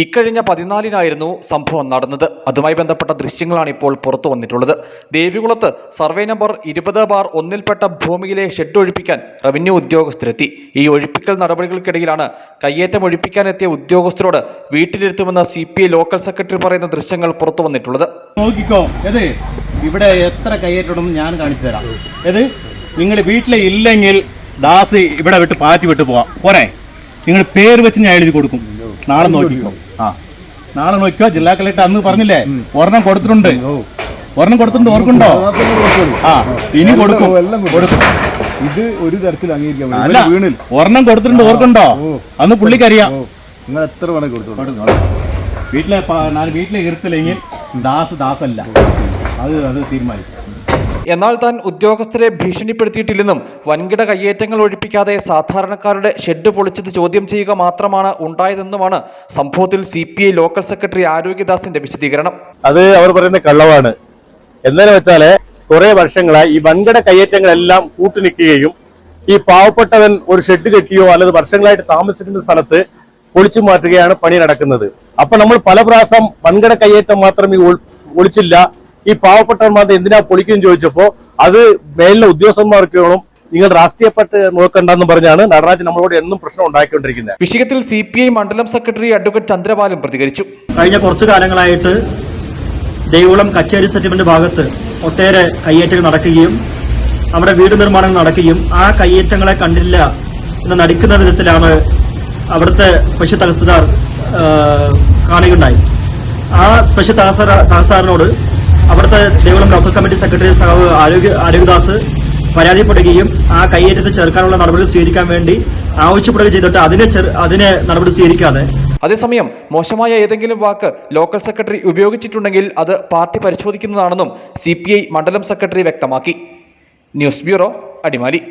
ഇക്കഴിഞ്ഞ 14-നായിരുന്നു സംഭവം നടന്നത്. അതുമായി ബന്ധപ്പെട്ട ദൃശ്യങ്ങളാണ് ഇപ്പോൾ പുറത്തു വന്നിട്ടുള്ളത്. ദേവികുളത്ത് സർവേ നമ്പർ 20/1-ൽപ്പെട്ട ഭൂമിയിലെ ഷെഡ് ഒഴിപ്പിക്കാൻ റവന്യൂ ഉദ്യോഗസ്ഥരെത്തി. ഈ ഒഴിപ്പിക്കൽ നടപടികൾക്കിടയിലാണ് കയ്യേറ്റം ഒഴിപ്പിക്കാനെത്തിയ ഉദ്യോഗസ്ഥരോട് വീട്ടിലിരുത്തുമെന്ന് CPI ലോക്കൽ സെക്രട്ടറി പറയുന്ന ദൃശ്യങ്ങൾ പുറത്തു വന്നിട്ടുള്ളത്. നോക്കിക്കോ, ഇവിടെ എത്ര കയ്യേറ്റം ഞാൻ കാണിച്ചു തരാം. നിങ്ങൾ വീട്ടിലെ ഇല്ലെങ്കിൽ ദാസ് ഇവിടെ വിട്ട് പാറ്റി വിട്ട് പോവാം. പോരെ, നിങ്ങൾ പേര് വെച്ച് ഞാൻ എഴുതി കൊടുക്കും. നാളെ നോക്കിക്കോ. നാളെ നോക്കിക്കോ. ജില്ലാ കളക്ടർ അന്ന് പറഞ്ഞില്ലേ, ഒരെണ്ണം കൊടുത്തിട്ടുണ്ട്. ഓർക്കുണ്ടോ? ഇനി കൊടുക്കും. ഇത് ഒരു തരത്തിൽ അംഗീകരിക്കാൻ അല്ല, ഒരെണ്ണം കൊടുത്തിട്ടുണ്ട്. ഓർക്കുണ്ടോ? അന്ന് പുള്ളിക്കറിയാം. നിങ്ങൾ എത്ര വേണേ കൊടുത്തു. വീട്ടിലെ ഇരുത്തില്ലെങ്കിൽ ദാസല്ല. അത് തീരുമാനിക്കും. എന്നാൽ താൻ ഉദ്യോഗസ്ഥരെ ഭീഷണിപ്പെടുത്തിയിട്ടില്ലെന്നും വൻകിട കയ്യേറ്റങ്ങൾ ഒഴിപ്പിക്കാതെ സാധാരണക്കാരുടെ ഷെഡ് പൊളിച്ചത് ചോദ്യം ചെയ്യുക മാത്രമാണ് ഉണ്ടായതെന്നുമാണ് സംഭവത്തിൽ CPI ലോക്കൽ സെക്രട്ടറി ആരോഗ്യദാസിന്റെ വിശദീകരണം. അത് അവർ പറയുന്ന കള്ളവാണ്. എന്താണെന്ന് വെച്ചാല് കുറെ വർഷങ്ങളായി ഈ വൻകിട കയ്യേറ്റങ്ങളെല്ലാം കൂട്ടുനിൽക്കുകയും ഈ പാവപ്പെട്ടവൻ ഒരു ഷെഡ് കെട്ടിയോ അല്ലെങ്കിൽ വർഷങ്ങളായിട്ട് താമസിക്കുന്ന സ്ഥലത്ത് പൊളിച്ചു മാറ്റുകയാണ് പണി നടക്കുന്നത്. അപ്പൊ നമ്മൾ പല പ്രാവശ്യം വൻകിട കയ്യേറ്റം മാത്രം ഈ ഒളിച്ചില്ല, ഈ പാവപ്പെട്ടവന്മാർ എന്തിനാ പൊളിക്കെന്ന് ചോദിച്ചപ്പോ അത് മേലിലെ ഉദ്യോഗസ്ഥന്മാർക്ക് വേണം, നിങ്ങൾ രാഷ്ട്രീയപ്പെട്ട് നോക്കണ്ടെന്ന് പറഞ്ഞാണ് നടരാജ് നമ്മളോട് എന്നും പ്രശ്നം ഉണ്ടാക്കിക്കൊണ്ടിരിക്കുന്നത്. വിഷയത്തിൽ CPI മണ്ഡലം സെക്രട്ടറി അഡ്വക്കേറ്റ് ചന്ദ്രപാലും പ്രതികരിച്ചു. കഴിഞ്ഞ കുറച്ചു കാലങ്ങളായിട്ട് ദേവികുളം കച്ചേരി സെറ്റിൽമെന്റ് ഭാഗത്ത് ഒട്ടേറെ കയ്യേറ്റങ്ങൾ നടക്കുകയും അവിടെ വീട് നിർമ്മാണങ്ങൾ നടക്കുകയും ആ കയ്യേറ്റങ്ങളെ കണ്ടില്ല എന്ന് നടിക്കുന്ന വിധത്തിലാണ് അവിടുത്തെ സ്പെഷ്യൽ തഹസിൽദാർ കാണുകയുണ്ടായി. ആ സ്പെഷ്യൽ തഹസിൽദാറിനോട് അവിടുത്തെ ദേവികുളം ലോക്കൽ കമ്മിറ്റി സെക്രട്ടറി സഹാവ് ആരോഗ്യദാസ് പരാതിപ്പെടുകയും ആ കയ്യേറ്റത്തെ ചേർക്കാനുള്ള നടപടി സ്വീകരിക്കാൻ വേണ്ടി ആവശ്യപ്പെടുകയും ചെയ്തിട്ട് അതിനെ നടപടി സ്വീകരിക്കാതെ, അതേസമയം മോശമായ ഏതെങ്കിലും വാക്ക് ലോക്കൽ സെക്രട്ടറി ഉപയോഗിച്ചിട്ടുണ്ടെങ്കിൽ അത് പാർട്ടി പരിശോധിക്കുന്നതാണെന്നും CPI മണ്ഡലം സെക്രട്ടറി വ്യക്തമാക്കി. News bureau, Adimali.